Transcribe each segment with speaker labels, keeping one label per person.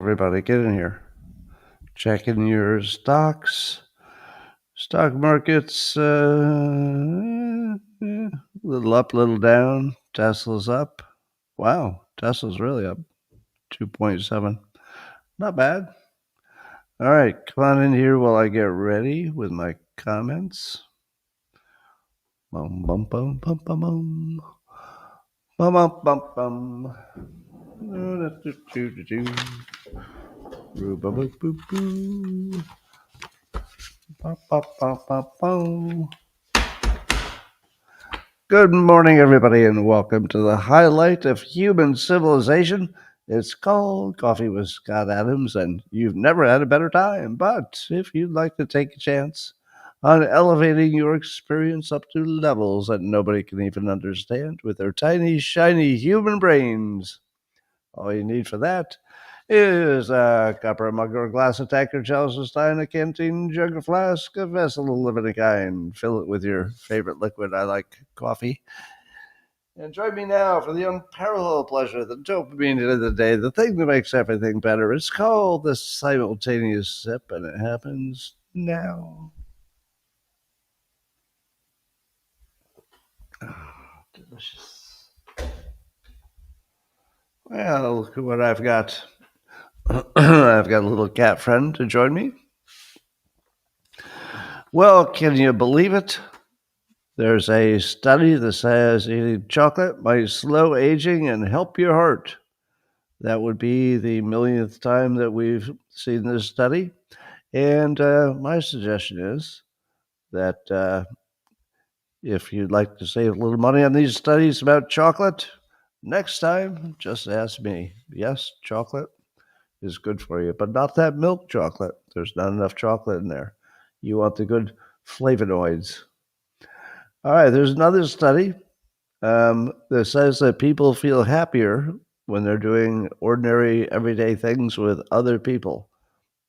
Speaker 1: Everybody get in here. Checking your stocks. Stock markets, little up, little down. Tesla's up. Wow, Tesla's really up. 2.7. Not bad. All right, come on in here while I get ready with my comments. Bum, bum, bum, bum, bum, bum. Bum, bum, bum, bum. Good morning, everybody, and welcome to the highlight of human civilization. It's called Coffee with Scott Adams, and you've never had a better time. But if you'd like to take a chance on elevating your experience up to levels that nobody can even understand with their tiny, shiny human brains, all you need for that is a copper mug or a glass, a tankard, chalice, a stein, a canteen, jug, a flask, a vessel of any kind. Fill it with your favorite liquid. I like coffee. And join me now for the unparalleled pleasure, the dopamine of the day, the thing that makes everything better. It's called the simultaneous sip, and it happens now. Oh, delicious. Well, look at what I've got. I've got a little cat friend to join me. Well, can you believe it? There's a study that says eating chocolate might slow aging and help your heart. That would be the millionth time that we've seen this study. And my suggestion is that if you'd like to save a little money on these studies about chocolate, next time, just ask me. Yes, chocolate is good for you, but not that milk chocolate. There's not enough chocolate in there. You want the good flavonoids. All right, there's another study that says that people feel happier when they're doing ordinary, everyday things with other people.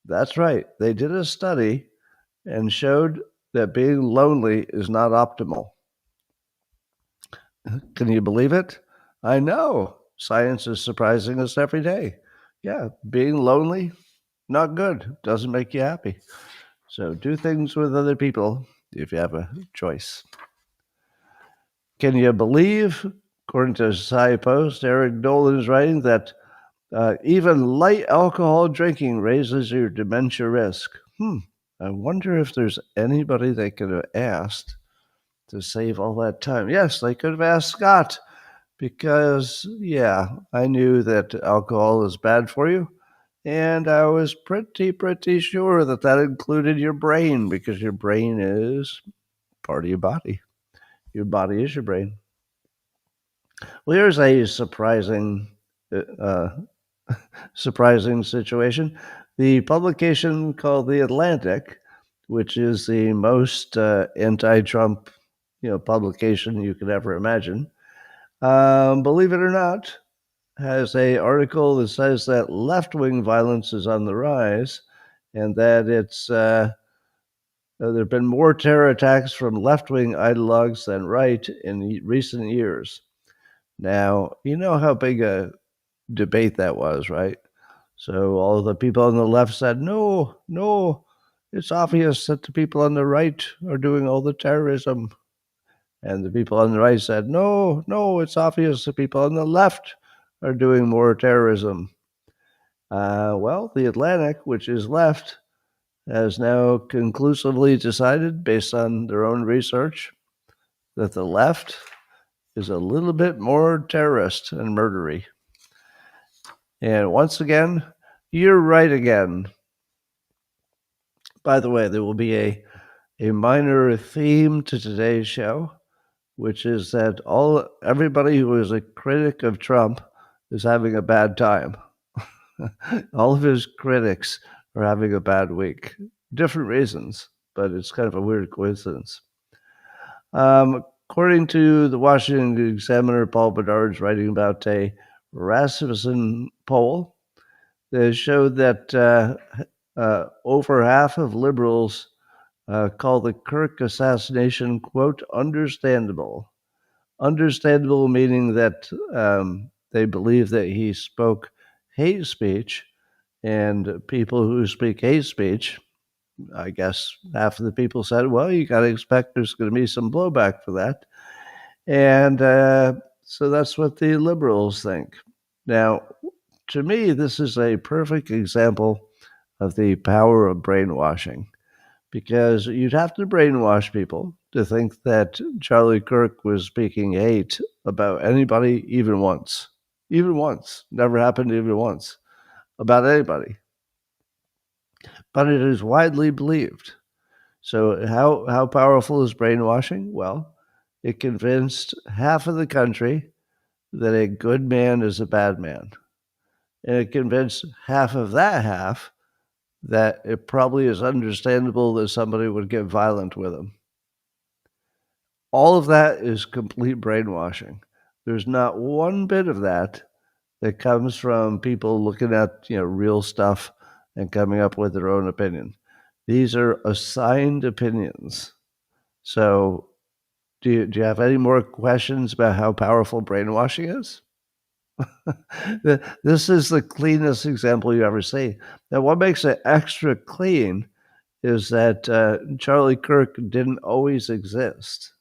Speaker 1: That's right. They did a study and showed that being lonely is not optimal. Can you believe it? I know. Science is surprising us every day. Yeah, being lonely, not good. Doesn't make you happy. So do things with other people if you have a choice. Can you believe, according to Society Post, Eric Dolan is writing that even light alcohol drinking raises your dementia risk. I wonder if there's anybody they could have asked to save all that time. Yes, they could have asked Scott because, yeah, I knew that alcohol is bad for you. And I was pretty sure that that included your brain because your brain is part of your body. Your body is your brain. Well, here's a surprising situation. The publication called The Atlantic, which is the most anti-Trump publication you could ever imagine, believe it or not, has an article that says that left-wing violence is on the rise and that it's there have been more terror attacks from left-wing ideologues than right in recent years. Now, you know how big a debate that was, right? So all the people on the left said, no, it's obvious that the people on the right are doing all the terrorism. And the people on the right said, no, it's obvious the people on the left are doing more terrorism. Well, the Atlantic, which is left, has now conclusively decided, based on their own research, that the left is a little bit more terrorist and murdery. And once again, you're right again. By the way, there will be a minor theme to today's show, which is that everybody who is a critic of Trump is having a bad time. All of his critics are having a bad week. Different reasons, but it's kind of a weird coincidence. According to the Washington Examiner, Paul Bedard's writing about a Rasmussen poll that showed that over half of liberals call the Kirk assassination, quote, understandable. Understandable meaning that they believe that he spoke hate speech And people who speak hate speech, I guess half of the people said, well, you got to expect there's going to be some blowback for that. And so that's what the liberals think. Now, to me, this is a perfect example of the power of brainwashing, because you'd have to brainwash people to think that Charlie Kirk was speaking hate about anybody even once. Even once. Never happened even once about anybody. But it is widely believed. So how powerful is brainwashing? Well, it convinced half of the country that a good man is a bad man. And it convinced half of that half that it probably is understandable that somebody would get violent with him. All of that is complete brainwashing. There's not one bit of that that comes from people looking at real stuff and coming up with their own opinion. These are assigned opinions. So, do you have any more questions about how powerful brainwashing is? This is the cleanest example you ever see. Now, what makes it extra clean is that Charlie Kirk didn't always exist,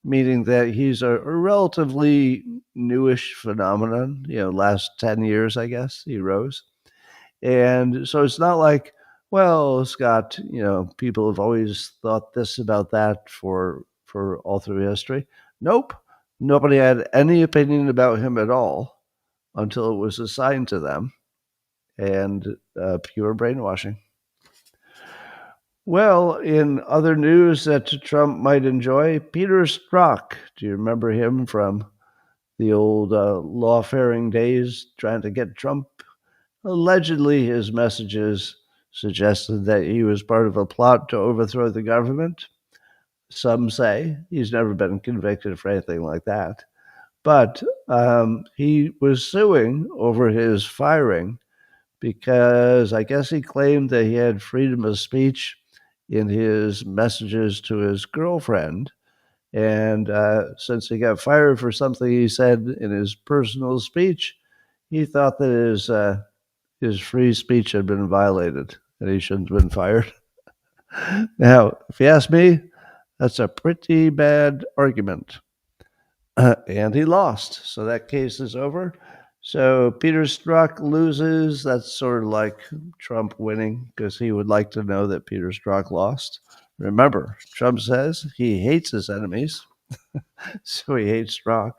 Speaker 1: meaning that he's a relatively newish phenomenon. Last 10 years, I guess, he rose. And so it's not like, well, Scott, people have always thought this about that for all through history. Nope. Nobody had any opinion about him at all until it was assigned to them, and pure brainwashing. Well, in other news that Trump might enjoy, Peter Strzok. Do you remember him from the old lawfaring days trying to get Trump? Allegedly, his messages suggested that he was part of a plot to overthrow the government. Some say he's never been convicted for anything like that. But he was suing over his firing because I guess he claimed that he had freedom of speech in his messages to his girlfriend. And since he got fired for something he said in his personal speech, he thought that his free speech had been violated and he shouldn't have been fired. Now, if you ask me, that's a pretty bad argument. And he lost. So that case is over. So Peter Strzok loses. That's sort of like Trump winning because he would like to know that Peter Strzok lost. Remember, Trump says he hates his enemies, so he hates Strzok.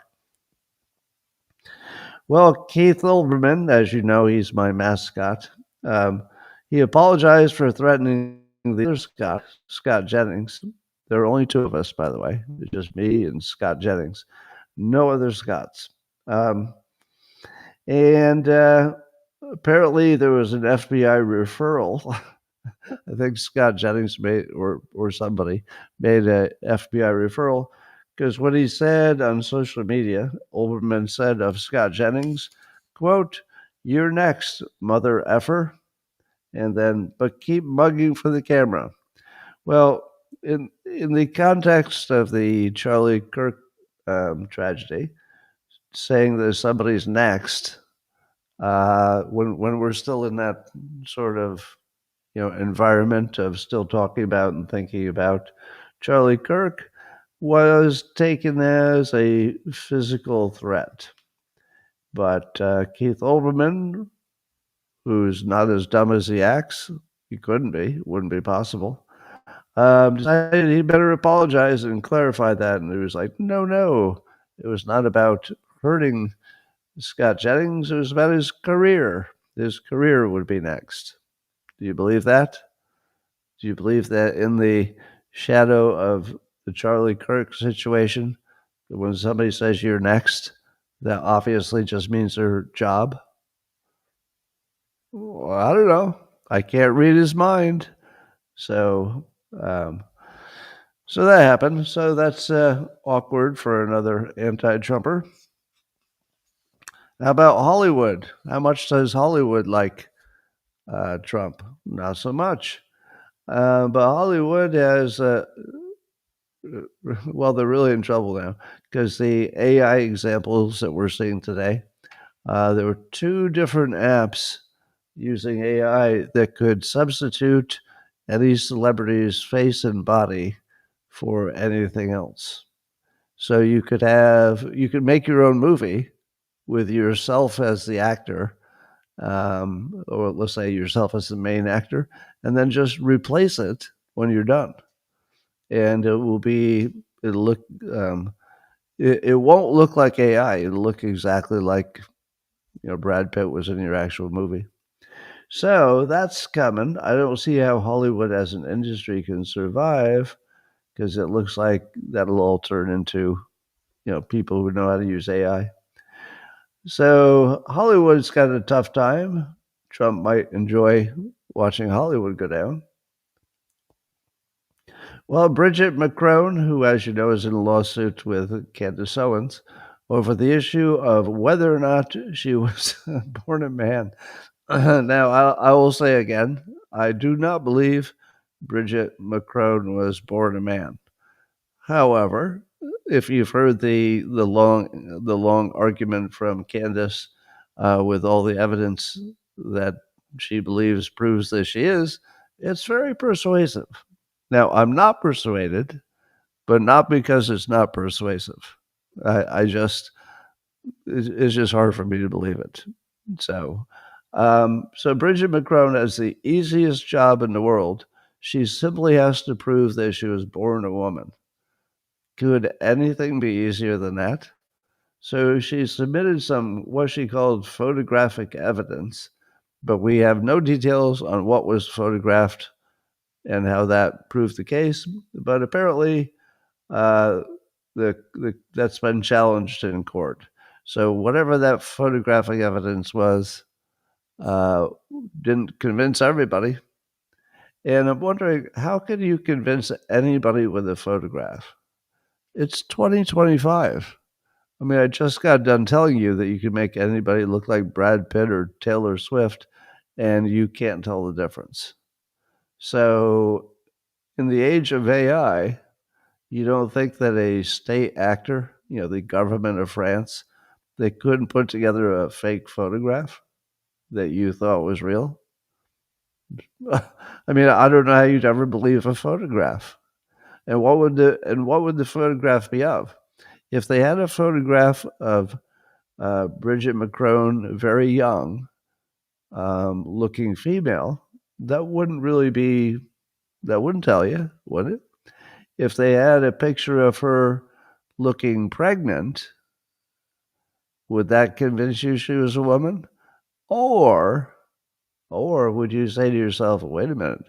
Speaker 1: Well, Keith Olbermann, as you know, he's my mascot. He apologized for threatening the other Scott Jennings. There are only two of us, by the way. It's just me and Scott Jennings. No other Scots. And apparently there was an FBI referral. I think Scott Jennings made, or somebody made an FBI referral, because what he said on social media, Olbermann said of Scott Jennings, quote, "You're next, mother effer," and then, "but keep mugging for the camera." Well, in the context of the Charlie Kirk tragedy, saying that somebody's next, when we're still in that sort of environment of still talking about and thinking about Charlie Kirk, was taken as a physical threat. But Keith Olbermann, who's not as dumb as he acts, he couldn't be, wouldn't be possible, decided he better apologize and clarify that. And he was like, no, it was not about hurting Scott Jennings, it was about his career. His career would be next. Do you believe that? Do you believe that in the shadow of the Charlie Kirk situation, when somebody says you're next, that obviously just means their job? Well, I don't know. I can't read his mind. So, so that happened. So that's awkward for another anti-Trumper. How about Hollywood? How much does Hollywood like Trump? Not so much. But Hollywood has, well, they're really in trouble now because the AI examples that we're seeing today, there were two different apps using AI that could substitute any celebrity's face and body for anything else. So you could make your own movie with yourself as the actor, or let's say yourself as the main actor, and then just replace it when you're done. And it'll look, it won't look like AI. It'll look exactly like, Brad Pitt was in your actual movie. So that's coming. I don't see how Hollywood as an industry can survive, because it looks like that'll all turn into, people who know how to use AI. So Hollywood's got a tough time. Trump might enjoy watching Hollywood go down. Well, Bridget Macron, who, as you know, is in a lawsuit with Candace Owens over the issue of whether or not she was born a man. Now, I will say again, I do not believe Bridget Macron was born a man. However, if you've heard the long argument from Candace, with all the evidence that she believes proves that she is, it's very persuasive. Now, I'm not persuaded, but not because it's not persuasive. I just it's just hard for me to believe it. So, so Bridget Macron has the easiest job in the world. She simply has to prove that she was born a woman. Could anything be easier than that? So she submitted some what she called photographic evidence, but we have no details on what was photographed and how that proved the case. But apparently, uh, that's been challenged in court. So whatever that photographic evidence was, uh, didn't convince everybody. And I'm wondering, how can you convince anybody with a photograph? It's 2025. I mean, I just got done telling you that you can make anybody look like Brad Pitt or Taylor Swift, and you can't tell the difference. So, in the age of AI, you don't think that a state actor, the government of France, they couldn't put together a fake photograph that you thought was real? I mean, I don't know how you'd ever believe a photograph. And what would the photograph be of? If they had a photograph of Bridget Macron, very young, looking female, that wouldn't tell you, would it? If they had a picture of her looking pregnant, would that convince you she was a woman? Or would you say to yourself, wait a minute,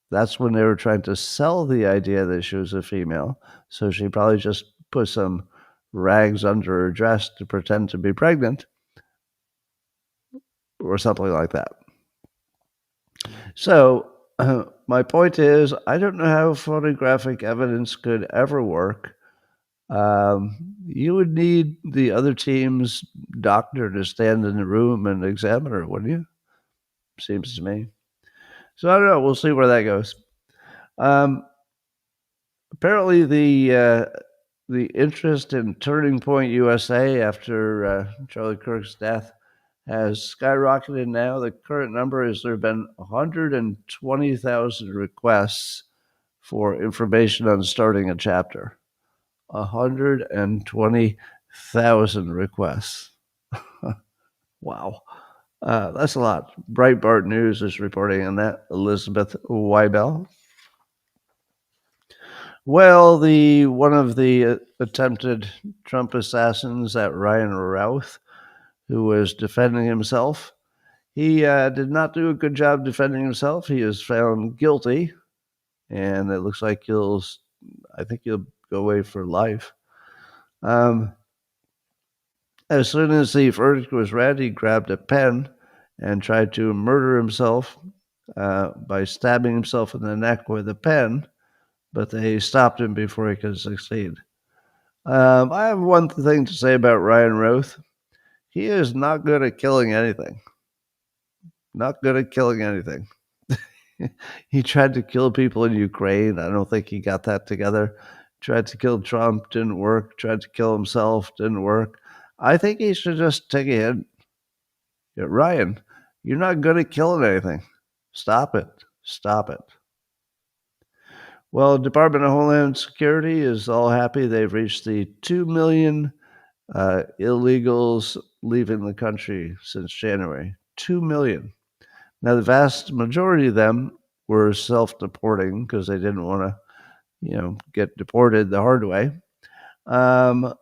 Speaker 1: that's when they were trying to sell the idea that she was a female, so she probably just put some rags under her dress to pretend to be pregnant, or something like that. So, my point is, I don't know how photographic evidence could ever work. You would need the other team's doctor to stand in the room and examine her, wouldn't you? Seems to me. So I don't know. We'll see where that goes. Apparently, the interest in Turning Point USA after Charlie Kirk's death has skyrocketed now. The current number is there have been 120,000 requests for information on starting a chapter. 120,000 requests. Wow. That's a lot. Breitbart News is reporting on that. Elizabeth Weibel. Well, one of the attempted Trump assassins, that Ryan Routh, who was defending himself, he did not do a good job defending himself. He is found guilty, and it looks like I think he'll go away for life. As soon as the verdict was read, he grabbed a pen and tried to murder himself by stabbing himself in the neck with a pen, but they stopped him before he could succeed. I have one thing to say about Ryan Routh. He is not good at killing anything. Not good at killing anything. He tried to kill people in Ukraine. I don't think he got that together. Tried to kill Trump, didn't work. Tried to kill himself, didn't work. I think he should just take a hit. Yeah, Ryan, You're not good at killing anything. Stop it. Stop it. Well, Department of Homeland Security is all happy they've reached the 2 million illegals leaving the country since January. 2 million. Now, the vast majority of them were self-deporting because they didn't want to, get deported the hard way. But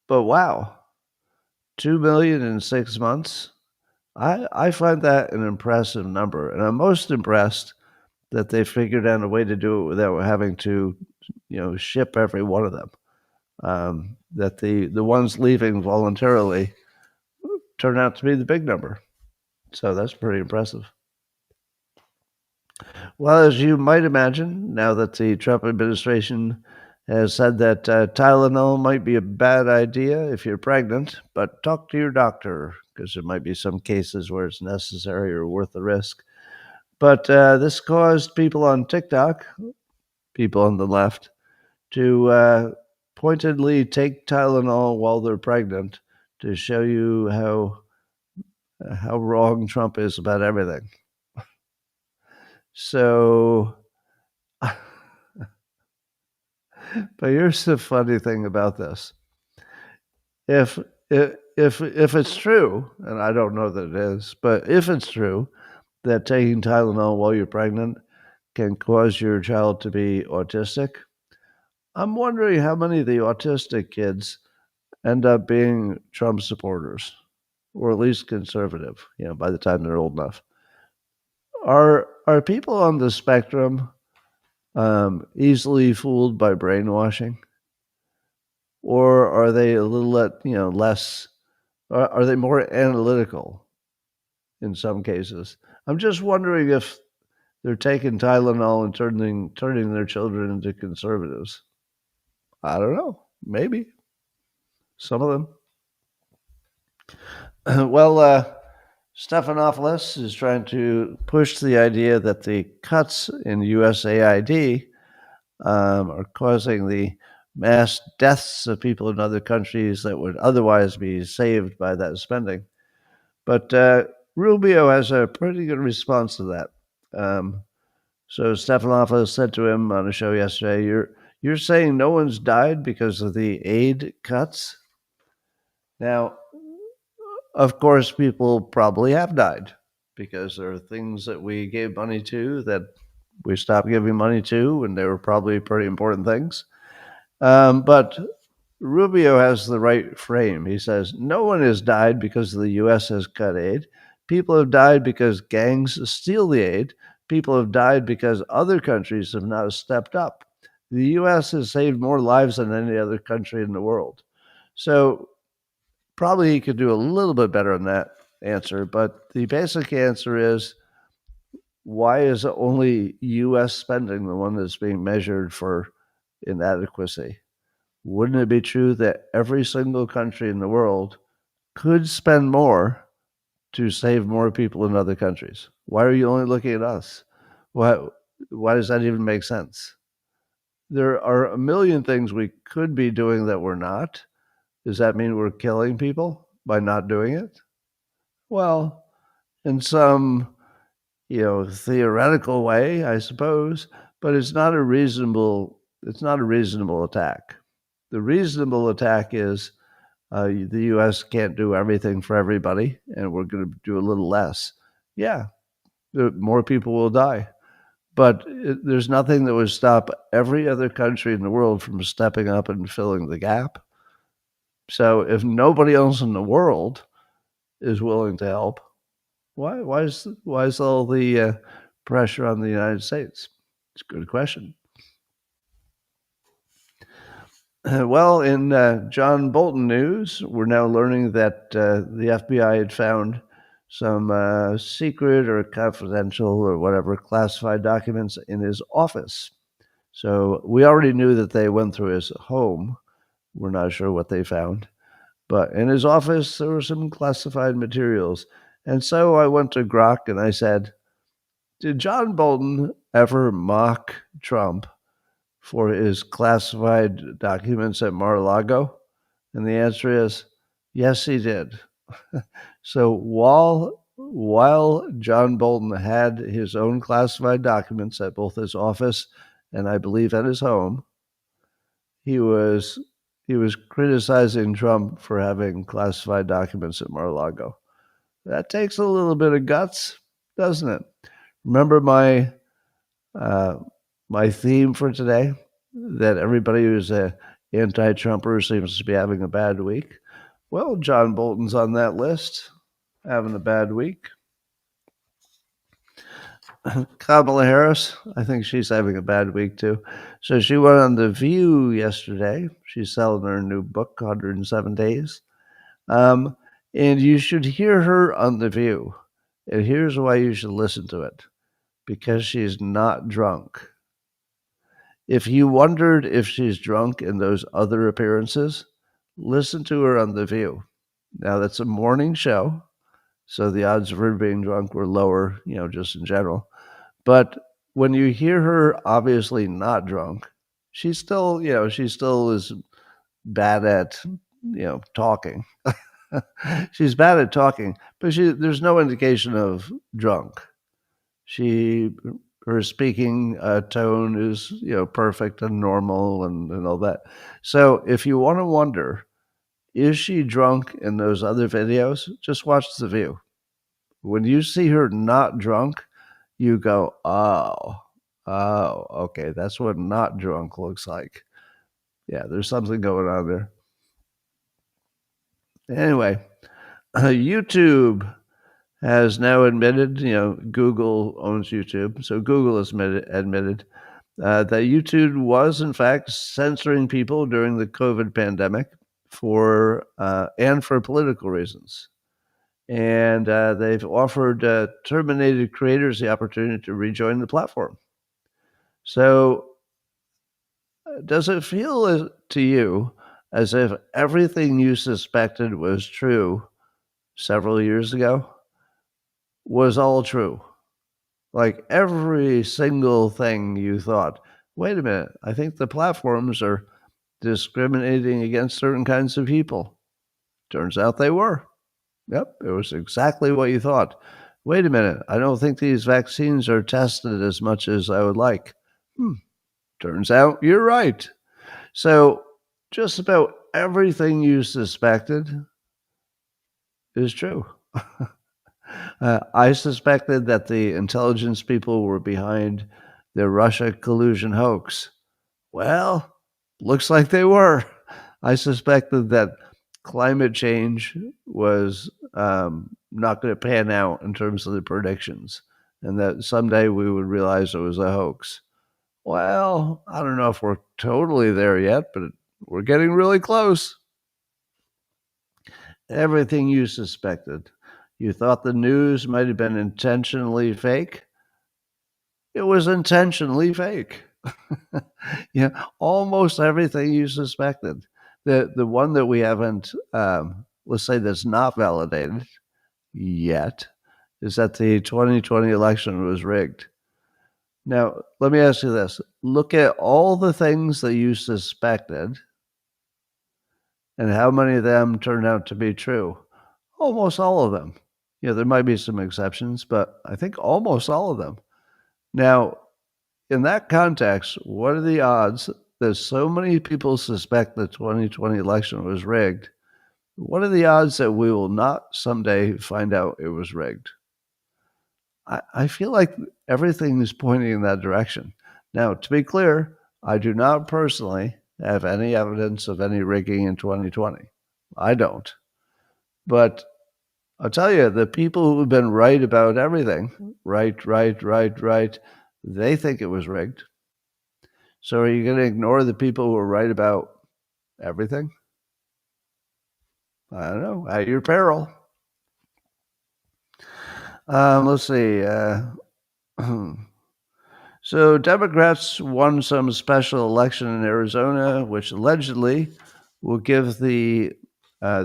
Speaker 1: wow, 2 million in 6 months. I find that an impressive number, and I'm most impressed that they figured out a way to do it without having to, ship every one of them. That the ones leaving voluntarily turn out to be the big number. So that's pretty impressive. Well, as you might imagine, now that the Trump administration has said that Tylenol might be a bad idea if you're pregnant, but talk to your doctor because there might be some cases where it's necessary or worth the risk. But this caused people on TikTok, people on the left, to pointedly take Tylenol while they're pregnant to show you how wrong Trump is about everything. So, but here's the funny thing about this: if it's true, and I don't know that it is, but if it's true that taking Tylenol while you're pregnant can cause your child to be autistic, I'm wondering how many of the autistic kids end up being Trump supporters, or at least conservative. By the time they're old enough, are people on the spectrum easily fooled by brainwashing, or are they a little less? Are they more analytical in some cases? I'm just wondering if they're taking Tylenol and turning their children into conservatives. I don't know. Maybe some of them. Well, Stephanopoulos is trying to push the idea that the cuts in USAID are causing the mass deaths of people in other countries that would otherwise be saved by that spending. But Rubio has a pretty good response to that. So Stephanopoulos said to him on a show yesterday, "You're saying no one's died because of the aid cuts?" Now, of course, people probably have died because there are things that we gave money to that we stopped giving money to, and they were probably pretty important things. But Rubio has the right frame. He says, no one has died because the U.S. has cut aid. People have died because gangs steal the aid. People have died because other countries have not stepped up. The U.S. has saved more lives than any other country in the world. So probably he could do a little bit better on that answer. But the basic answer is, why is only U.S. spending the one that's being measured for inadequacy? Wouldn't it be true that every single country in the world could spend more to save more people in other countries? Why are you only looking at us? Why does that even make sense? There are a million things we could be doing that we're not. Does that mean we're killing people by not doing it? Well, in some theoretical way, I suppose, but it's not a reasonable attack. The reasonable attack is the U.S. can't do everything for everybody, and we're going to do a little less. Yeah, more people will die, but there's nothing that would stop every other country in the world from stepping up and filling the gap. So if nobody else in the world is willing to help, why is all the pressure on the United States? It's a good question. Well, in John Bolton news, we're now learning that the FBI had found some secret or confidential or whatever classified documents in his office. So we already knew that they went through his home. We're not sure what they found. But in his office, there were some classified materials. And so I went to Grok and I said, did John Bolton ever mock Trump for his classified documents at Mar-a-Lago? And the answer is, yes, he did. So while while John Bolton had his own classified documents at both his office and I believe at his home, he was criticizing Trump for having classified documents at Mar-a-Lago. That takes a little bit of guts, doesn't it? Remember my theme for today, that everybody who's a anti-Trumper seems to be having a bad week. Well, John Bolton's on that list, having a bad week. Kamala Harris, I think she's having a bad week too. So she went on The View yesterday. She's selling her new book, 107 Days. And you should hear her on The View. And here's why you should listen to it. Because she's not drunk. If you wondered if she's drunk in those other appearances, listen to her on The View. Now, that's a morning show, so the odds of her being drunk were lower, just in general. But when you hear her obviously not drunk, she still is bad at, talking. She's bad at talking, but there's no indication of drunk. Her speaking tone is, perfect and normal and all that. So if you want to wonder, is she drunk in those other videos? Just watch The View. When you see her not drunk, you go, oh, okay, that's what not drunk looks like. Yeah, there's something going on there. Anyway, YouTube has now admitted, Google owns YouTube, so Google has admitted that YouTube was, in fact, censoring people during the COVID pandemic for political reasons. And they've offered terminated creators the opportunity to rejoin the platform. So does it feel to you as if everything you suspected was true several years ago was all true? Like every single thing you thought, wait a minute, I think the platforms are discriminating against certain kinds of people. Turns out they were. Yep, it was exactly what you thought. Wait a minute, I don't think these vaccines are tested as much as I would like. Turns out you're right. So just about everything you suspected is true. I suspected that the intelligence people were behind the Russia collusion hoax. Well, looks like they were. I suspected that climate change was not going to pan out in terms of the predictions, and that someday we would realize it was a hoax. Well, I don't know if we're totally there yet, but we're getting really close. Everything you suspected. You thought the news might have been intentionally fake. It was intentionally fake. Almost everything you suspected. The one that we haven't, let's say, that's not validated yet, is that the 2020 election was rigged. Now, let me ask you this. Look at all the things that you suspected and how many of them turned out to be true. Almost all of them. There might be some exceptions, but I think almost all of them. Now, in that context, what are the odds that so many people suspect the 2020 election was rigged? What are the odds that we will not someday find out it was rigged? I feel like everything is pointing in that direction. Now, to be clear, I do not personally have any evidence of any rigging in 2020. I don't. But I'll tell you, the people who've been right about everything, right, they think it was rigged. So are you going to ignore the people who are right about everything? I don't know, at your peril. Let's see. So Democrats won some special election in Arizona, which allegedly will give the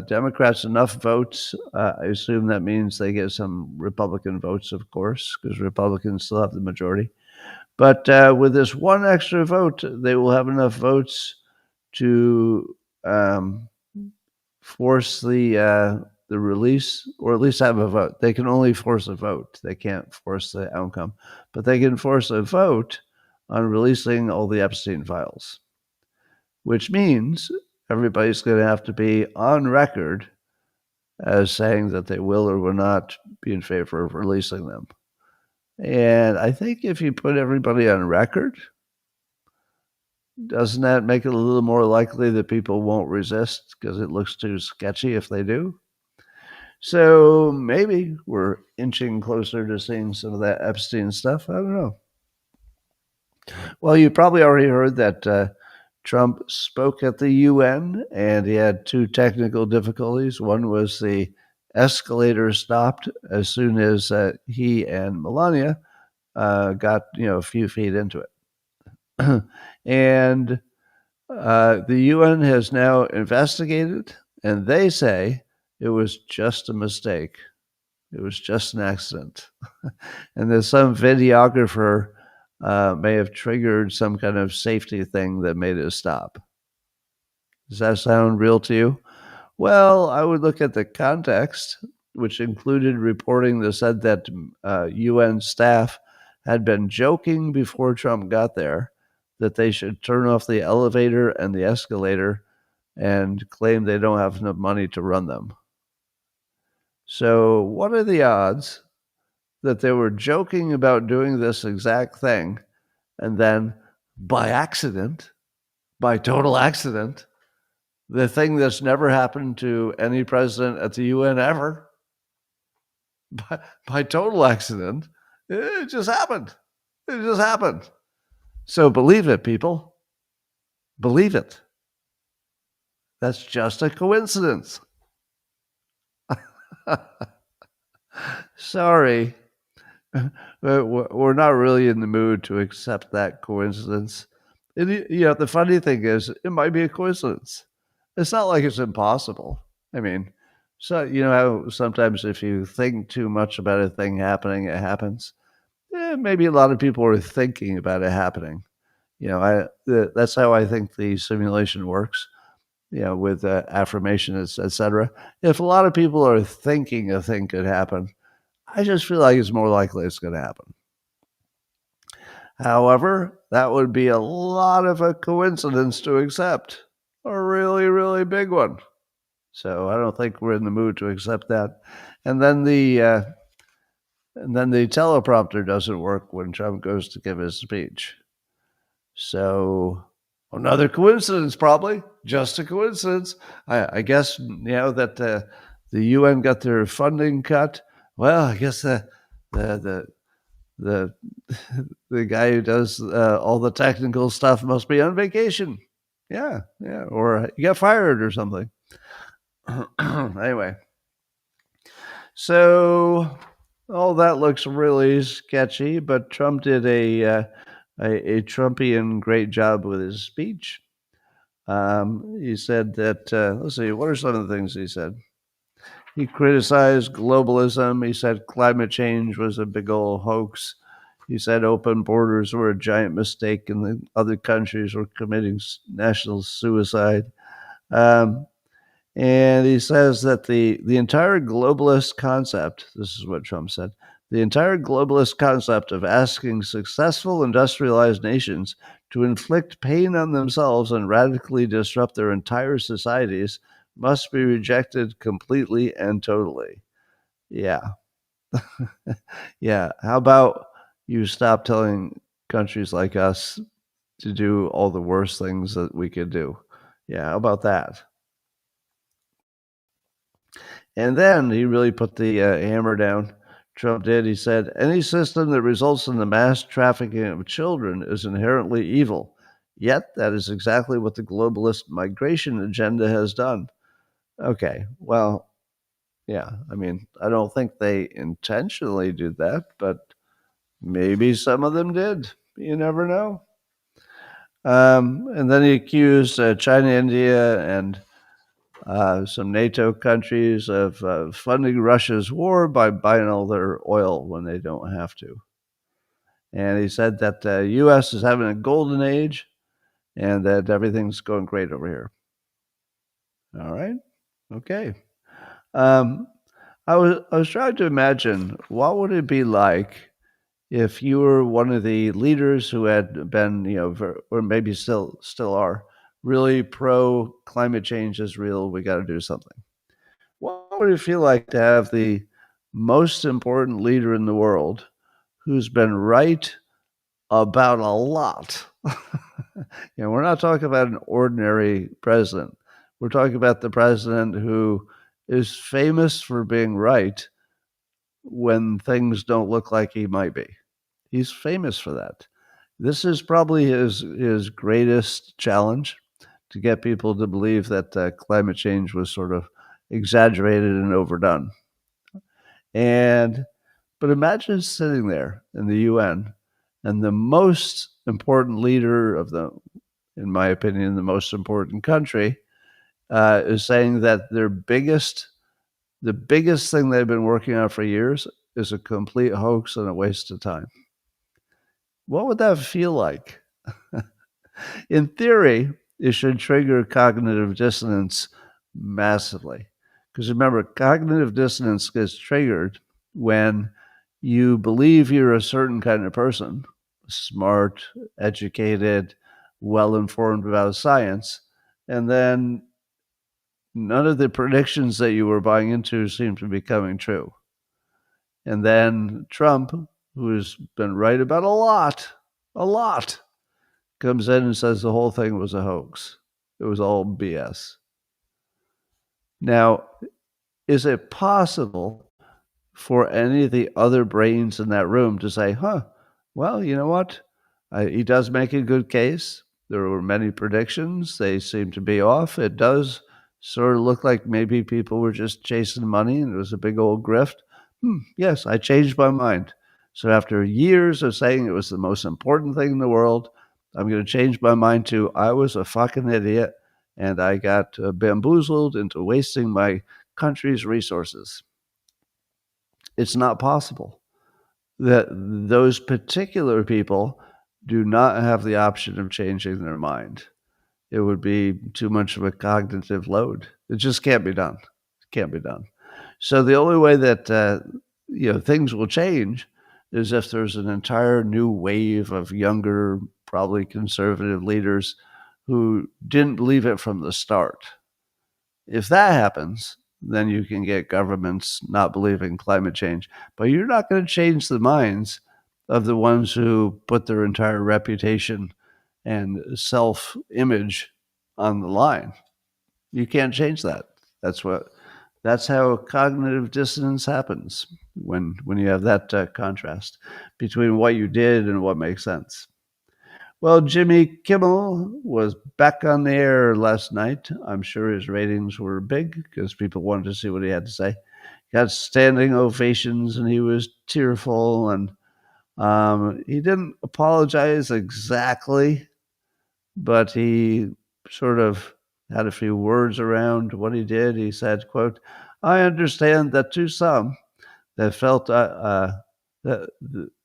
Speaker 1: Democrats enough votes. I assume that means they get some Republican votes, of course, because Republicans still have the majority. But with this one extra vote, they will have enough votes to force the the release, or at least have a vote. They can only force a vote. They can't force the outcome, but they can force a vote on releasing all the Epstein files, which means everybody's going to have to be on record as saying that they will or will not be in favor of releasing them. And I think if you put everybody on record, doesn't that make it a little more likely that people won't resist because it looks too sketchy if they do? So maybe we're inching closer to seeing some of that Epstein stuff. I don't know. Well, you probably already heard that Trump spoke at the UN and he had two technical difficulties. One was the escalator stopped as soon as he and Melania got a few feet into it. And the UN has now investigated, and they say it was just a mistake. It was just an accident. And there's some videographer may have triggered some kind of safety thing that made it stop. Does that sound real to you? Well, I would look at the context, which included reporting that said that UN staff had been joking before Trump got there that they should turn off the elevator and the escalator and claim they don't have enough money to run them. So what are the odds that they were joking about doing this exact thing, and then by accident, by total accident, the thing that's never happened to any president at the UN ever, by total accident, it just happened. It just happened. So believe it, people. Believe it. That's just a coincidence. Sorry. We're not really in the mood to accept that coincidence. The funny thing is, it might be a coincidence. It's not like it's impossible. I mean, so how sometimes if you think too much about a thing happening, it happens. Maybe a lot of people are thinking about it happening. That's how I think the simulation works. With affirmation, etc. If a lot of people are thinking a thing could happen, I just feel like it's more likely it's going to happen. However, that would be a lot of a coincidence to accept, a really, really big one. So I don't think we're in the mood to accept that. And then the teleprompter doesn't work when Trump goes to give his speech. So another coincidence, probably just a coincidence. I guess that the UN got their funding cut. Well, I guess the guy who does all the technical stuff must be on vacation. Yeah, or he got fired or something. Anyway, so all that looks really sketchy, but Trump did a Trumpian great job with his speech. He said that, let's see, what are some of the things he said? He criticized globalism. He said climate change was a big old hoax. He said open borders were a giant mistake and the other countries were committing national suicide. And he says that the entire globalist concept, this is what Trump said, the entire globalist concept of asking successful industrialized nations to inflict pain on themselves and radically disrupt their entire societies must be rejected completely and totally. Yeah. Yeah. How about you stop telling countries like us to do all the worst things that we could do? Yeah. How about that? And then he really put the hammer down. Trump did. He said, any system that results in the mass trafficking of children is inherently evil. Yet that is exactly what the globalist migration agenda has done. Okay, well, yeah, I mean, I don't think they intentionally did that, but maybe some of them did. You never know. And then he accused China, India, and some NATO countries of funding Russia's war by buying all their oil when they don't have to. And he said that the U.S. is having a golden age and that everything's going great over here. All right. Okay. Um, I was trying to imagine what would it be like if you were one of the leaders who had been, or maybe still are, really pro climate change is real. We got to do something. What would it feel like to have the most important leader in the world who's been right about a lot? We're not talking about an ordinary president. We're talking about the president who is famous for being right when things don't look like he might be. He's famous for that. This is probably his greatest challenge, to get people to believe that climate change was sort of exaggerated and overdone. And but imagine sitting there in the UN, and the most important leader of in my opinion, the most important country, is saying that the biggest thing they've been working on for years is a complete hoax and a waste of time. What would that feel like? In theory, it should trigger cognitive dissonance massively. Because remember, cognitive dissonance gets triggered when you believe you're a certain kind of person, smart, educated, well informed about science, and then none of the predictions that you were buying into seem to be coming true. And then Trump, who's been right about a lot, comes in and says the whole thing was a hoax. It was all BS. Now, is it possible for any of the other brains in that room to say, well, you know what? He does make a good case. There were many predictions. They seem to be off. It does sort of look like maybe people were just chasing money and it was a big old grift. Yes, I changed my mind. So after years of saying it was the most important thing in the world, I'm going to change my mind to I was a fucking idiot and I got bamboozled into wasting my country's resources. It's not possible that those particular people do not have the option of changing their mind. It would be too much of a cognitive load. It just can't be done. It can't be done. So the only way that things will change is if there's an entire new wave of younger, probably conservative leaders who didn't believe it from the start. If that happens, then you can get governments not believing climate change. But you're not going to change the minds of the ones who put their entire reputation and self-image on the line. You can't change that. That's how cognitive dissonance happens when you have that contrast between what you did and what makes sense. Well, Jimmy Kimmel was back on the air last night. I'm sure his ratings were big because people wanted to see what he had to say. He got standing ovations and he was tearful, and he didn't apologize exactly, but he sort of had a few words around what he did. He said, quote, I understand that to some that felt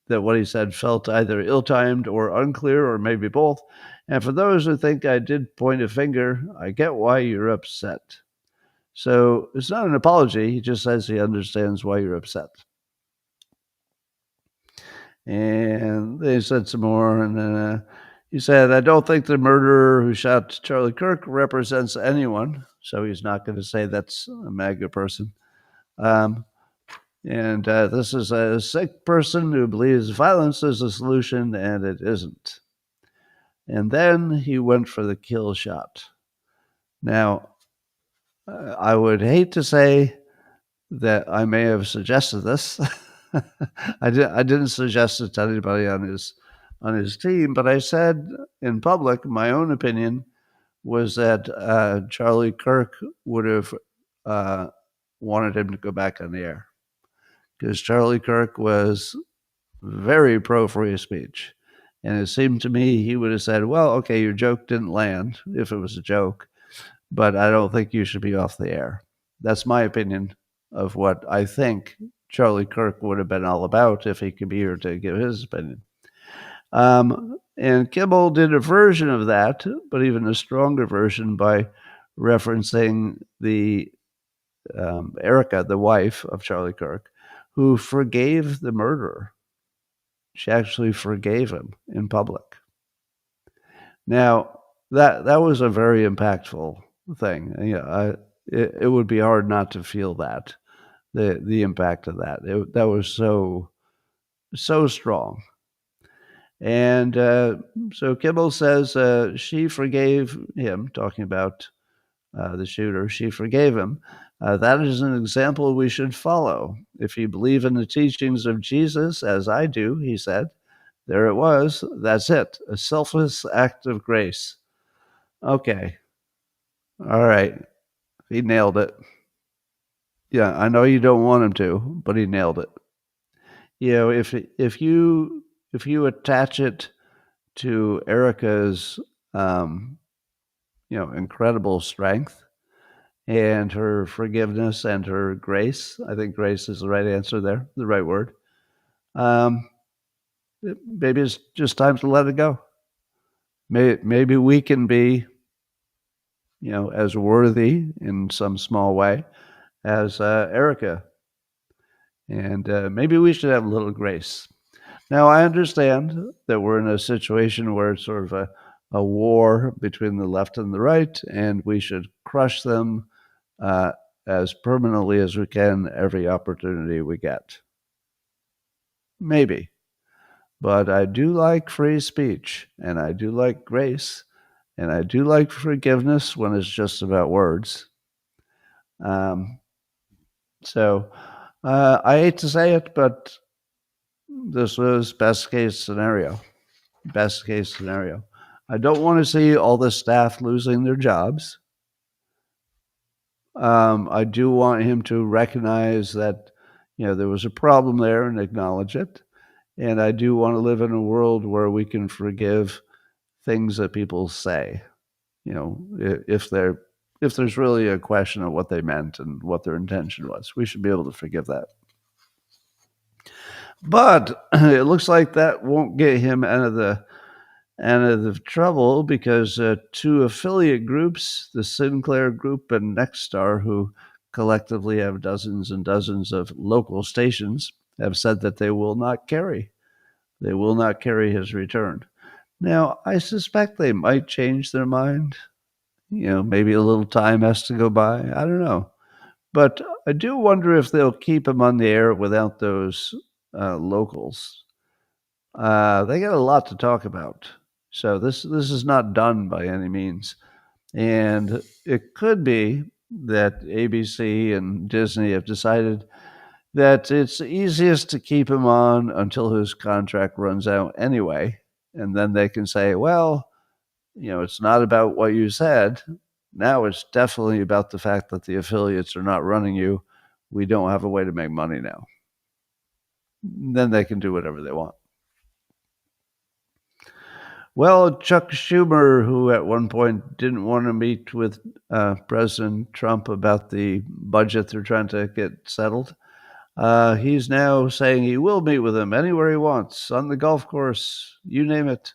Speaker 1: that what he said felt either ill-timed or unclear or maybe both. And for those who think I did point a finger, I get why you're upset. So it's not an apology. He just says he understands why you're upset. And they said some more, and then he said, I don't think the murderer who shot Charlie Kirk represents anyone. So he's not going to say that's a MAGA person. And this is a sick person who believes violence is a solution, and it isn't. And then he went for the kill shot. Now, I would hate to say that I may have suggested this. I didn't suggest it to anybody on his team, but I said in public my own opinion was that Charlie Kirk would have wanted him to go back on the air, because Charlie Kirk was very pro free speech. And it seemed to me he would have said, well, okay, your joke didn't land, if it was a joke, but I don't think you should be off the air. That's my opinion of what I think Charlie Kirk would have been all about if he could be here to give his opinion. And Kimmel did a version of that, but even a stronger version by referencing the Erica, the wife of Charlie Kirk, who forgave the murderer. She actually forgave him in public. Now, that was a very impactful thing. It would be hard not to feel that the impact of that. That was so strong. And so Kimmel says she forgave him, talking about the shooter. She forgave him. That is an example we should follow. If you believe in the teachings of Jesus, as I do, he said, there it was. That's it. A selfless act of grace. Okay. All right. He nailed it. Yeah, I know you don't want him to, but he nailed it. You know, if you attach it to Erica's incredible strength and her forgiveness and her grace, I think grace is the right answer there, the right word. Maybe it's just time to let it go. Maybe we can be, as worthy in some small way as Erica. And maybe we should have a little grace. Now, I understand that we're in a situation where it's sort of a war between the left and the right, and we should crush them as permanently as we can every opportunity we get. Maybe. But I do like free speech, and I do like grace, and I do like forgiveness when it's just about words. So I hate to say it, but this was best case scenario. Best case scenario. I don't want to see all the staff losing their jobs. I do want him to recognize that, there was a problem there and acknowledge it. And I do want to live in a world where we can forgive things that people say, if there's really a question of what they meant and what their intention was. We should be able to forgive that. But it looks like that won't get him out of the trouble, because two affiliate groups, the Sinclair Group and Nexstar, who collectively have dozens and dozens of local stations, have said that they will not carry his return. Now, I suspect they might change their mind. Maybe a little time has to go by. I don't know. But I do wonder if they'll keep him on the air without those locals. They got a lot to talk about. So this is not done by any means. And it could be that ABC and Disney have decided that it's easiest to keep him on until his contract runs out anyway. And then they can say, well, it's not about what you said. Now it's definitely about the fact that the affiliates are not running you. We don't have a way to make money now. Then they can do whatever they want. Well, Chuck Schumer, who at one point didn't want to meet with President Trump about the budget they're trying to get settled, he's now saying he will meet with him anywhere he wants, on the golf course, you name it.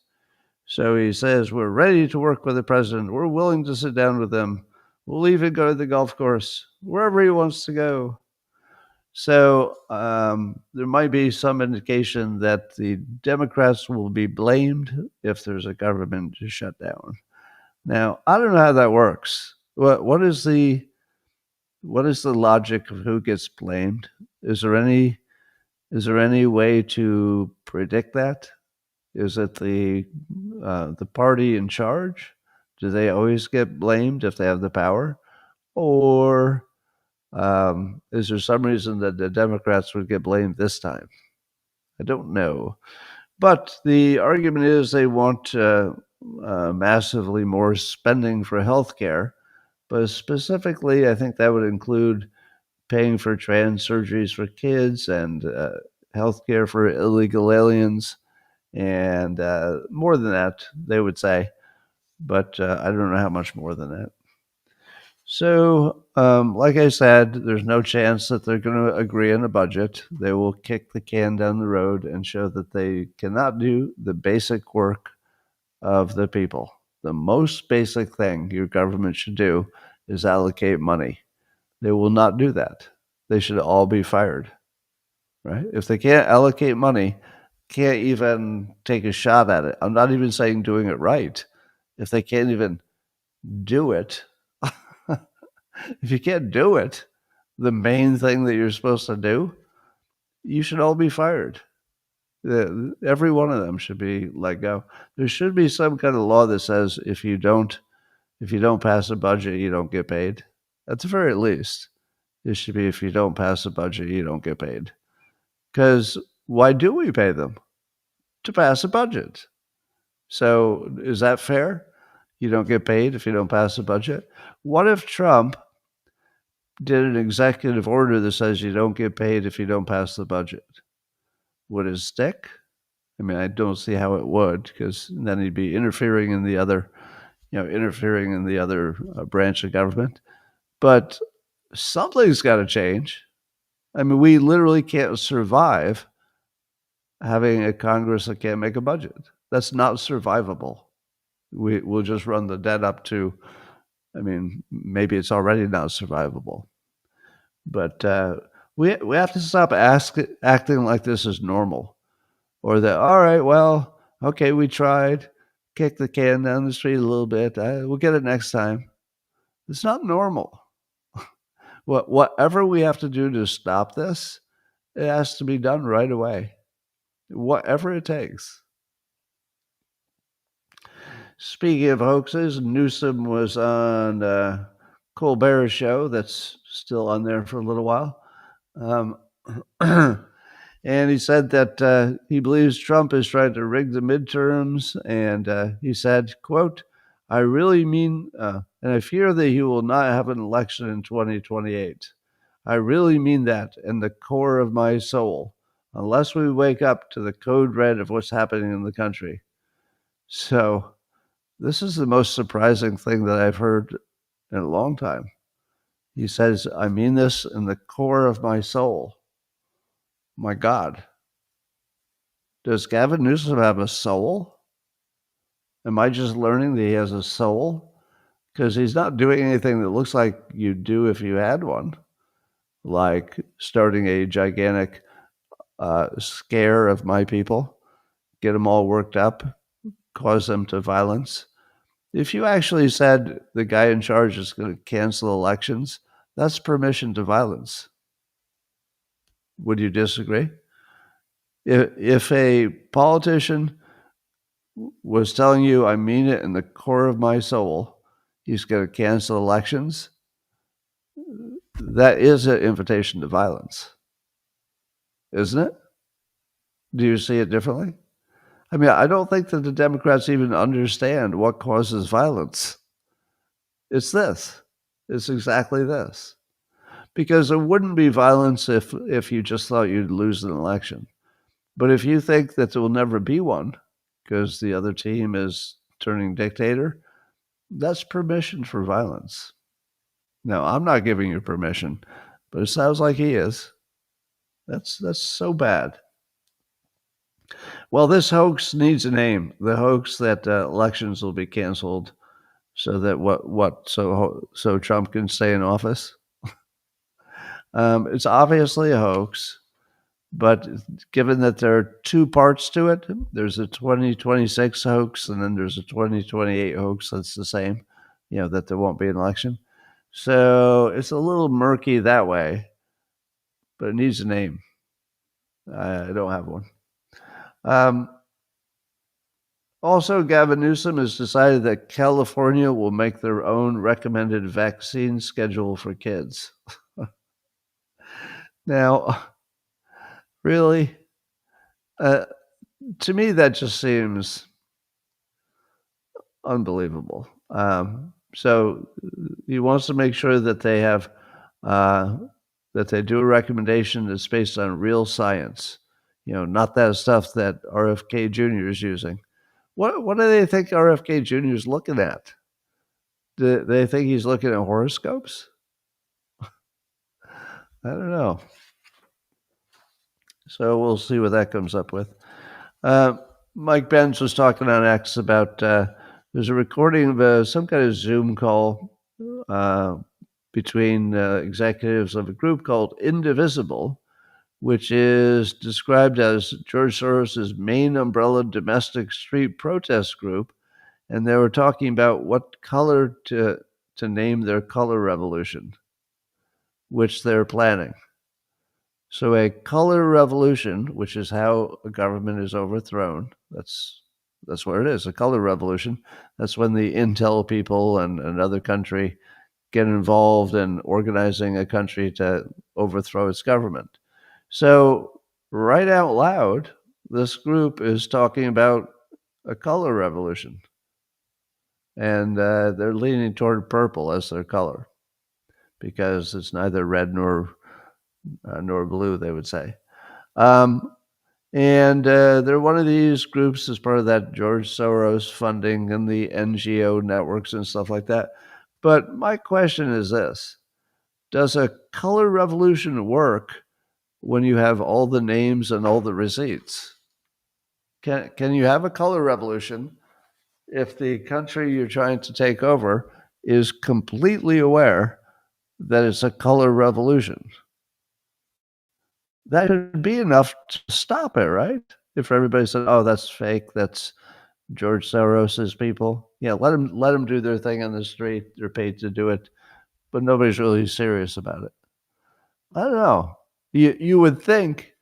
Speaker 1: So he says, we're ready to work with the president. We're willing to sit down with him. We'll even go to the golf course, wherever he wants to go. So there might be some indication that the Democrats will be blamed if there's a government shutdown. Now, I don't know how that works. What is the logic of who gets blamed? Is there any way to predict that? Is it the party in charge? Do they always get blamed if they have the power? Or is there some reason that the Democrats would get blamed this time? I don't know. But the argument is they want massively more spending for health care. But specifically, I think that would include paying for trans surgeries for kids and health care for illegal aliens. And more than that, they would say. But I don't know how much more than that. So, like I said, there's no chance that they're going to agree on a budget. They will kick the can down the road and show that they cannot do the basic work of the people. The most basic thing your government should do is allocate money. They will not do that. They should all be fired, right? If they can't allocate money, can't even take a shot at it. I'm not even saying doing it right. If they can't even do it, if you can't do it, the main thing that you're supposed to do, you should all be fired. Every one of them should be let go. There should be some kind of law that says if you don't pass a budget, you don't get paid. At the very least, it should be if you don't pass a budget, you don't get paid. Because why do we pay them? To pass a budget. So is that fair? You don't get paid if you don't pass a budget? What if Trump did an executive order that says you don't get paid if you don't pass the budget? Would it stick? I mean, I don't see how it would, because then he'd be interfering in the other branch of government. But something's got to change. I mean, we literally can't survive having a Congress that can't make a budget. That's not survivable. We'll just run the debt up to, I mean, maybe it's already not survivable. But we have to stop acting like this is normal, or that, all right, well, okay, we tried, kick the can down the street a little bit. We'll get it next time. It's not normal. Whatever we have to do to stop this, it has to be done right away, whatever it takes. Speaking of hoaxes, Newsom was on Colbert's show. That's still on there for a little while. And he said that he believes Trump is trying to rig the midterms. And he said, quote, I really mean, and I fear that he will not have an election in 2028. I really mean that in the core of my soul, unless we wake up to the code red of what's happening in the country. So this is the most surprising thing that I've heard in a long time. He says, I mean this in the core of my soul. My God. Does Gavin Newsom have a soul? Am I just learning that he has a soul? Because he's not doing anything that looks like you'd do if you had one, like starting a gigantic scare of my people, get them all worked up, cause them to violence. If you actually said the guy in charge is going to cancel elections, that's permission to violence. Would you disagree? If a politician was telling you, I mean it in the core of my soul, he's going to cancel elections, that is an invitation to violence, isn't it? Do you see it differently? I mean, I don't think that the Democrats even understand what causes violence. It's this. It's exactly this. Because it wouldn't be violence if you just thought you'd lose an election. But if you think that there will never be one because the other team is turning dictator, that's permission for violence. Now, I'm not giving you permission, but it sounds like he is. That's so bad. Well, this hoax needs a name. The hoax that elections will be canceled so that so Trump can stay in office. It's obviously a hoax, but given that there are two parts to it, there's a 2026 hoax and then there's a 2028 hoax that's the same, that there won't be an election. So it's a little murky that way, but it needs a name. I don't have one. Also, Gavin Newsom has decided that California will make their own recommended vaccine schedule for kids. Now, really, to me, that just seems unbelievable. So he wants to make sure that they have that they do a recommendation that's based on real science. Not that stuff that RFK Jr. is using. What do they think RFK Jr. is looking at? Do they think he's looking at horoscopes? I don't know. So we'll see what that comes up with. Mike Pence was talking on X about there's a recording of some kind of Zoom call between executives of a group called Indivisible, which is described as George Soros's main umbrella domestic street protest group. And they were talking about what color to name their color revolution, which they're planning. So a color revolution, which is how a government is overthrown, that's what it is, a color revolution. That's when the intel people and another country get involved in organizing a country to overthrow its government. So right out loud, this group is talking about a color revolution. And they're leaning toward purple as their color because it's neither red nor blue, they would say. And they're one of these groups as part of that George Soros funding and the NGO networks and stuff like that. But my question is this: does a color revolution work when you have all the names and all the receipts? Can you have a color revolution if the country you're trying to take over is completely aware that it's a color revolution? That should be enough to stop it, right? If everybody said, "Oh, that's fake. That's George Soros's people." Yeah, let them do their thing on the street. They're paid to do it, but nobody's really serious about it. I don't know. You would think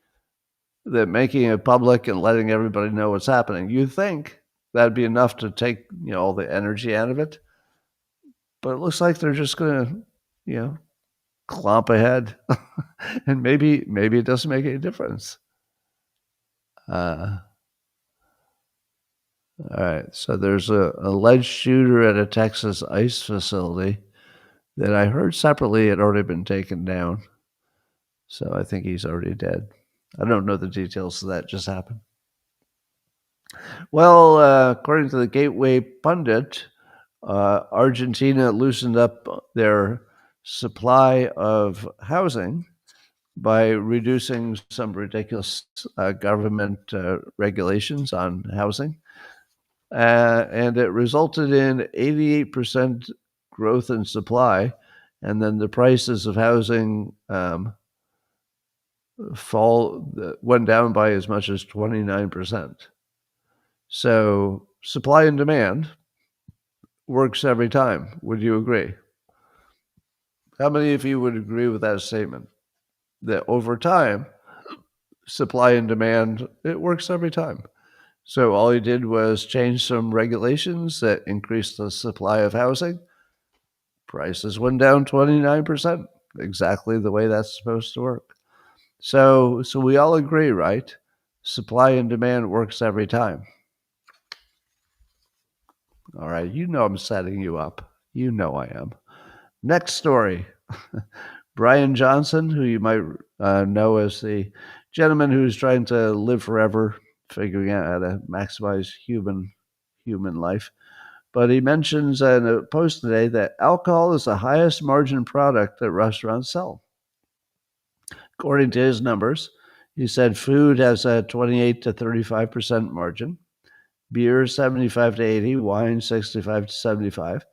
Speaker 1: that making it public and letting everybody know what's happening, you think that'd be enough to take all the energy out of it. But it looks like they're just going to clomp ahead, and maybe it doesn't make any difference. All right, so there's a alleged shooter at a Texas ICE facility that I heard separately had already been taken down. So I think he's already dead. I don't know the details of that, just happened. Well, according to the Gateway Pundit, Argentina loosened up their supply of housing by reducing some ridiculous government regulations on housing. And it resulted in 88% growth in supply. And then the prices of housing went down by as much as 29%. So supply and demand works every time. Would you agree? How many of you would agree with that statement? That over time, supply and demand, it works every time. So all he did was change some regulations that increased the supply of housing. Prices went down 29%, exactly the way that's supposed to work. So we all agree, right? Supply and demand works every time. All right, I'm setting you up. You know I am. Next story. Brian Johnson, who you might know as the gentleman who's trying to live forever, figuring out how to maximize human life. But he mentions in a post today that alcohol is the highest margin product that restaurants sell. According to his numbers, he said food has a 28 to 35% margin, beer 75 to 80, wine 65 to 75,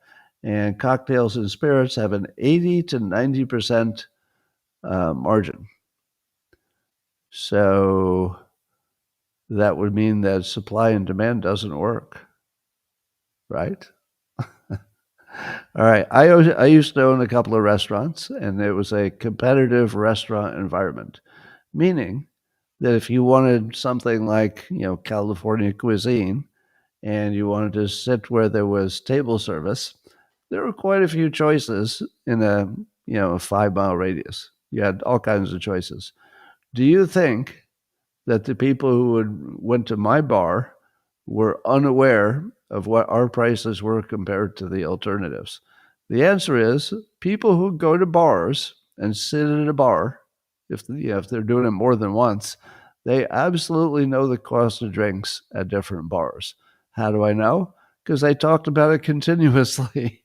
Speaker 1: and cocktails and spirits have an 80 to 90% margin. So that would mean that supply and demand doesn't work, right? All right. I used to own a couple of restaurants, and it was a competitive restaurant environment, meaning that if you wanted something like California cuisine, and you wanted to sit where there was table service, there were quite a few choices in a 5-mile radius. You had all kinds of choices. Do you think that the people who went to my bar were unaware of what our prices were compared to the alternatives? The answer is people who go to bars and sit in a bar, if they're doing it more than once, they absolutely know the cost of drinks at different bars. How do I know? Because they talked about it continuously.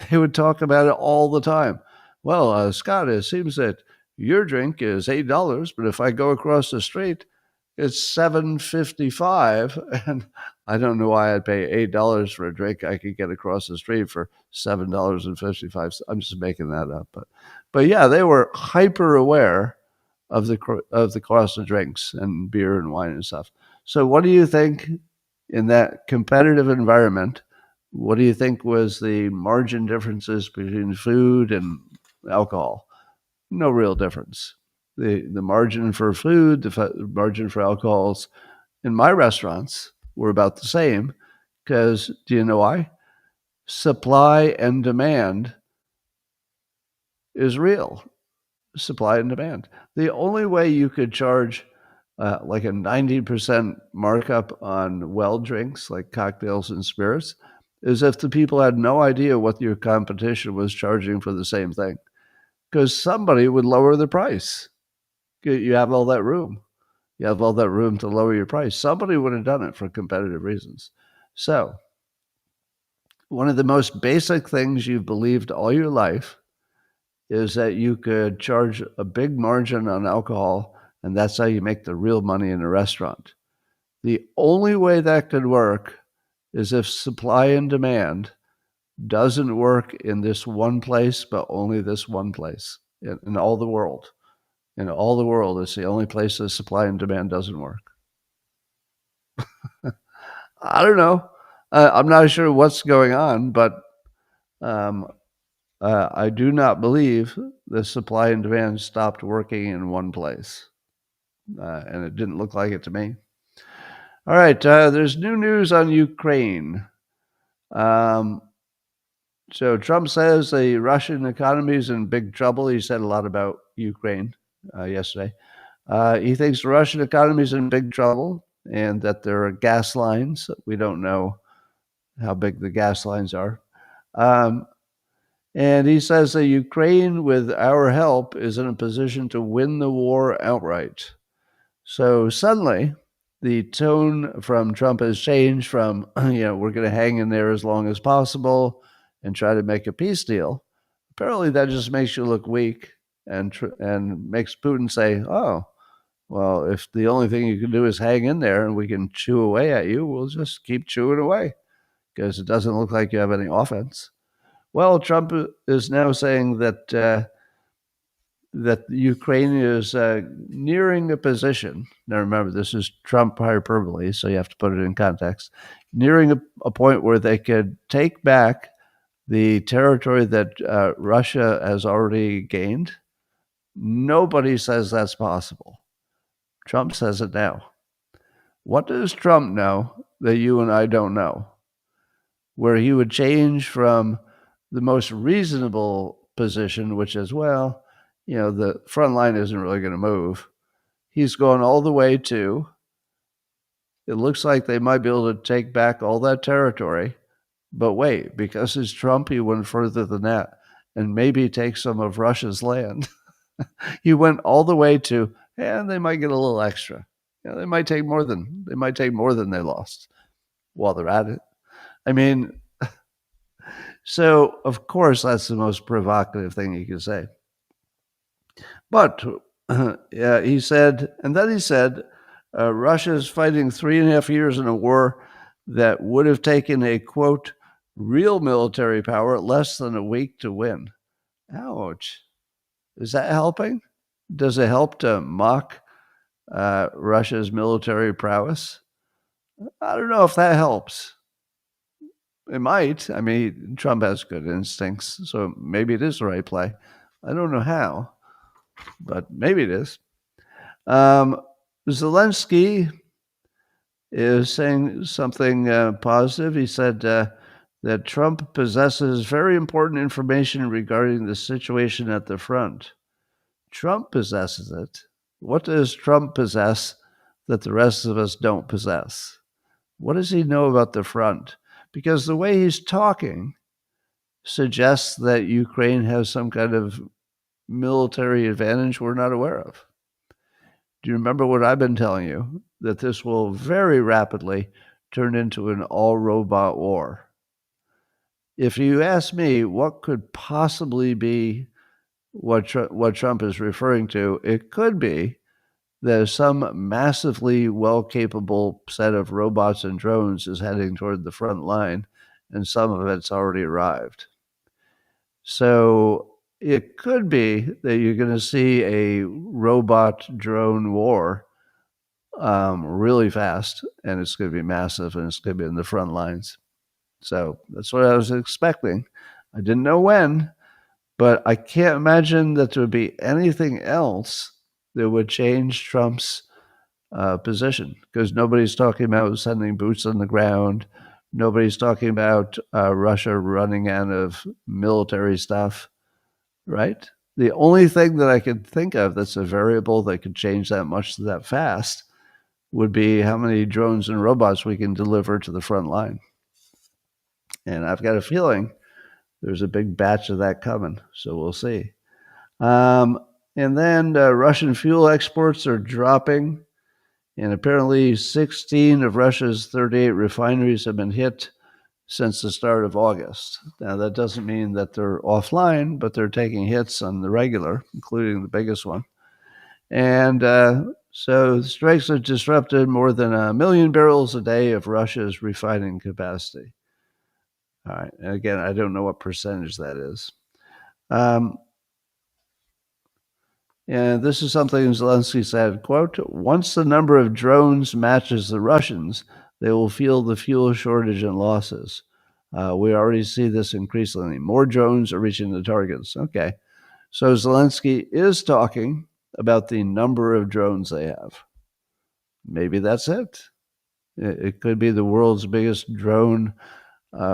Speaker 1: They would talk about it all the time. Well, Scott, it seems that your drink is $8, but if I go across the street, it's $7.55, and I don't know why I'd pay $8 for a drink I could get across the street for $7.55. I'm just making that up, but yeah, they were hyper aware of the cost of drinks and beer and wine and stuff. So, what do you think in that competitive environment? What do you think was the margin differences between food and alcohol? No real difference. The margin for food, the margin for alcohols in my restaurants were about the same, because do you know why? Supply and demand is real. Supply and demand. The only way you could charge like a 90% markup on well drinks like cocktails and spirits is if the people had no idea what your competition was charging for the same thing, because somebody would lower the price. You have all that room. You have all that room to lower your price. Somebody would have done it for competitive reasons. So, one of the most basic things you've believed all your life is that you could charge a big margin on alcohol, and that's how you make the real money in a restaurant. The only way that could work is if supply and demand doesn't work in this one place, but only this one place in all the world. In all the world, it's the only place that supply and demand doesn't work. I don't know. I'm not sure what's going on, but um, I do not believe the supply and demand stopped working in one place. And it didn't look like it to me. All right, there's new news on Ukraine. So Trump says the Russian economy is in big trouble. He said a lot about Ukraine yesterday. He thinks the Russian economy is in big trouble and that there are gas lines. We don't know how big the gas lines are. And he says that Ukraine, with our help, is in a position to win the war outright. So suddenly, the tone from Trump has changed from, we're going to hang in there as long as possible and try to make a peace deal. Apparently, that just makes you look weak and makes Putin say, oh, well, if the only thing you can do is hang in there and we can chew away at you, we'll just keep chewing away because it doesn't look like you have any offense. Well, Trump is now saying that that Ukraine is nearing a position. Now, remember, this is Trump hyperbole, so you have to put it in context. Nearing a point where they could take back the territory that Russia has already gained. Nobody says that's possible. Trump says it now. What does Trump know that you and I don't know? Where he would change from the most reasonable position, which is, well, the front line isn't really going to move. He's going all the way to, it looks like they might be able to take back all that territory. But wait, because it's Trump, he went further than that and maybe take some of Russia's land. He went all the way to, and they might get a little extra. They might take more than they lost while they're at it. I mean, so of course that's the most provocative thing you can say. But he said, Russia is fighting 3.5 years in a war that would have taken a, quote, real military power less than a week to win. Ouch. Is that helping? Does it help to mock Russia's military prowess? I don't know if that helps. It might. I mean, Trump has good instincts, so maybe it is the right play. I don't know how, but maybe it is. Zelensky is saying something positive. He said that Trump possesses very important information regarding the situation at the front. Trump possesses it. What does Trump possess that the rest of us don't possess? What does he know about the front? Because the way he's talking suggests that Ukraine has some kind of military advantage we're not aware of. Do you remember what I've been telling you? That this will very rapidly turn into an all-robot war. If you ask me what could possibly be what Trump is referring to, it could be there's some massively well-capable set of robots and drones is heading toward the front line, and some of it's already arrived. So it could be that you're going to see a robot drone war really fast, and it's going to be massive, and it's going to be in the front lines. So that's what I was expecting. I didn't know when, but I can't imagine that there would be anything else that would change Trump's position, because nobody's talking about sending boots on the ground. Nobody's talking about Russia running out of military stuff, right? The only thing that I could think of that's a variable that could change that much that fast would be how many drones and robots we can deliver to the front line. And I've got a feeling there's a big batch of that coming, so we'll see. And then Russian fuel exports are dropping, and apparently 16 of Russia's 38 refineries have been hit since the start of August. Now, that doesn't mean that they're offline, but they're taking hits on the regular, including the biggest one. And so strikes have disrupted more than 1 million barrels a day of Russia's refining capacity. All right. And again, I don't know what percentage that is. And this is something Zelensky said, quote, "Once the number of drones matches the Russians, they will feel the fuel shortage and losses. We already see this increasingly. More drones are reaching the targets." Okay. So Zelensky is talking about the number of drones they have. Maybe that's it. It could be the world's biggest drone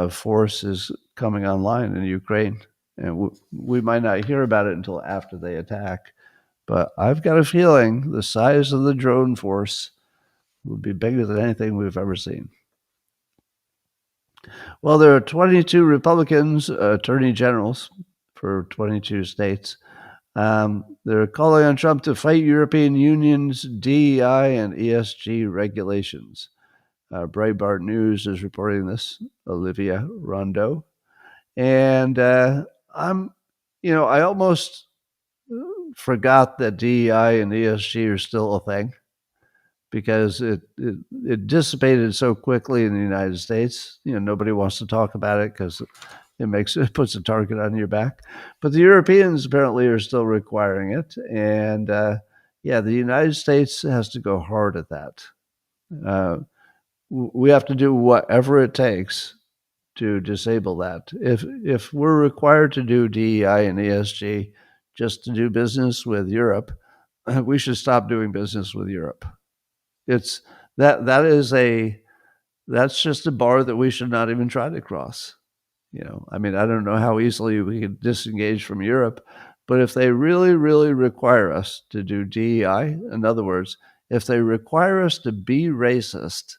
Speaker 1: force is coming online in Ukraine. And we might not hear about it until after they attack. But I've got a feeling the size of the drone force will be bigger than anything we've ever seen. Well, there are 22 Republicans attorney generals for 22 states. They're calling on Trump to fight European Union's DEI and ESG regulations. Breitbart News is reporting this, Olivia Rondeau. And I almost forgot that DEI and ESG are still a thing, because it dissipated so quickly in the United States. Nobody wants to talk about it because it puts a target on your back. But the Europeans apparently are still requiring it, and the United States has to go hard at that. We have to do whatever it takes to disable that. If we're required to do DEI and ESG just to do business with Europe, we should stop doing business with Europe. It's that's just a bar that we should not even try to cross. I don't know how easily we could disengage from Europe, but if they really, really require us to do DEI, in other words, if they require us to be racist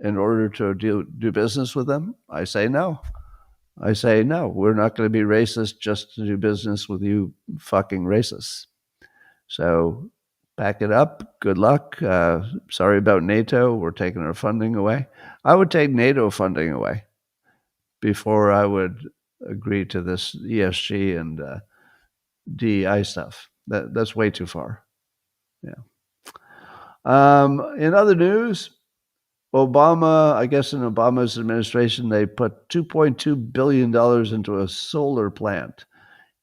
Speaker 1: in order to do business with them, I say no. I say no, we're not going to be racist just to do business with you fucking racists. So back it up. Good luck. Sorry about NATO. We're taking our funding away. I would take NATO funding away before I would agree to this ESG and DEI stuff. That's way too far. Yeah. In other news, Obama, I guess in Obama's administration, they put $2.2 billion into a solar plant.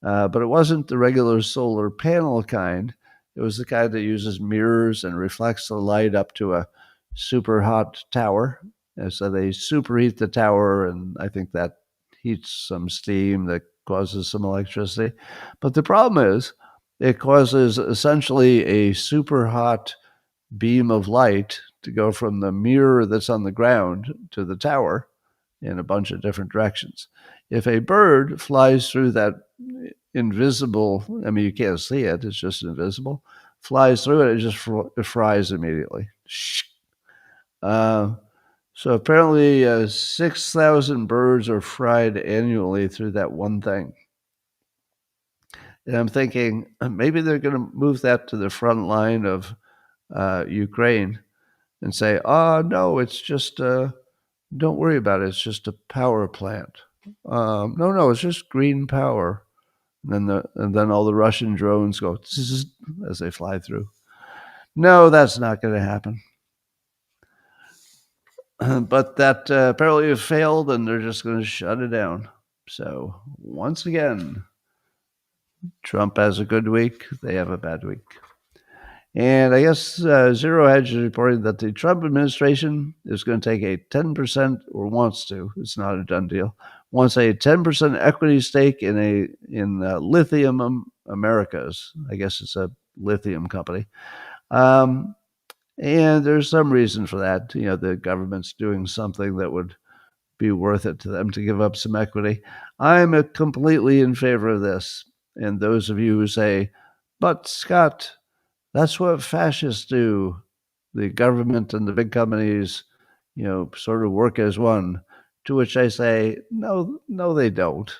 Speaker 1: But it wasn't the regular solar panel kind. It was the kind that uses mirrors and reflects the light up to a super hot tower. And so they superheat the tower, and I think that heats some steam that causes some electricity. But the problem is it causes essentially a super hot beam of light to go from the mirror that's on the ground to the tower in a bunch of different directions. If a bird flies through that invisible, you can't see it, it's just invisible, flies through it, it just fries immediately. So apparently 6,000 birds are fried annually through that one thing. And I'm thinking maybe they're going to move that to the front line of Ukraine and say, no, it's just, don't worry about it. It's just a power plant. No, it's just green power. And then all the Russian drones go as they fly through. No, that's not going to happen. But that apparently failed, and they're just going to shut it down. So once again, Trump has a good week. They have a bad week. And I guess Zero Hedge is reporting that the Trump administration is going to take a 10%, or wants to, it's not a done deal, wants a 10% equity stake in Lithium Americas. I guess it's a lithium company. Um, and there's some reason for that. The government's doing something that would be worth it to them to give up some equity. I'm completely in favor of this. And those of you who say, but Scott, that's what fascists do. The government and the big companies, sort of work as one. To which I say, no, they don't.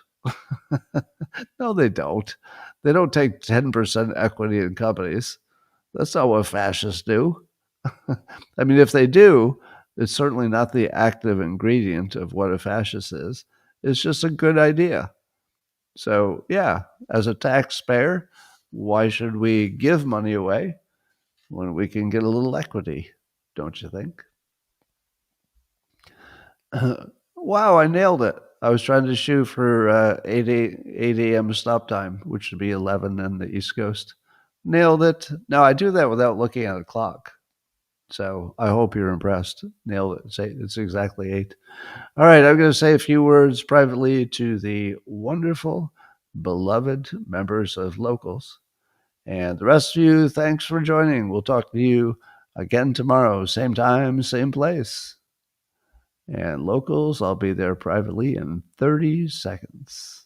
Speaker 1: No, they don't. They don't take 10% equity in companies. That's not what fascists do. I mean, if they do, it's certainly not the active ingredient of what a fascist is. It's just a good idea. So, yeah, as a taxpayer, why should we give money away when we can get a little equity? Don't you think? Wow, I nailed it. I was trying to shoot for 8 a.m. stop time, which would be 11 in the East Coast. Nailed it. Now, I do that without looking at a clock. So I hope you're impressed. Nailed it. It's exactly 8. All right, I'm going to say a few words privately to the wonderful, beloved members of Locals. And the rest of you, thanks for joining. We'll talk to you again tomorrow, same time, same place. And Locals, I'll be there privately in 30 seconds.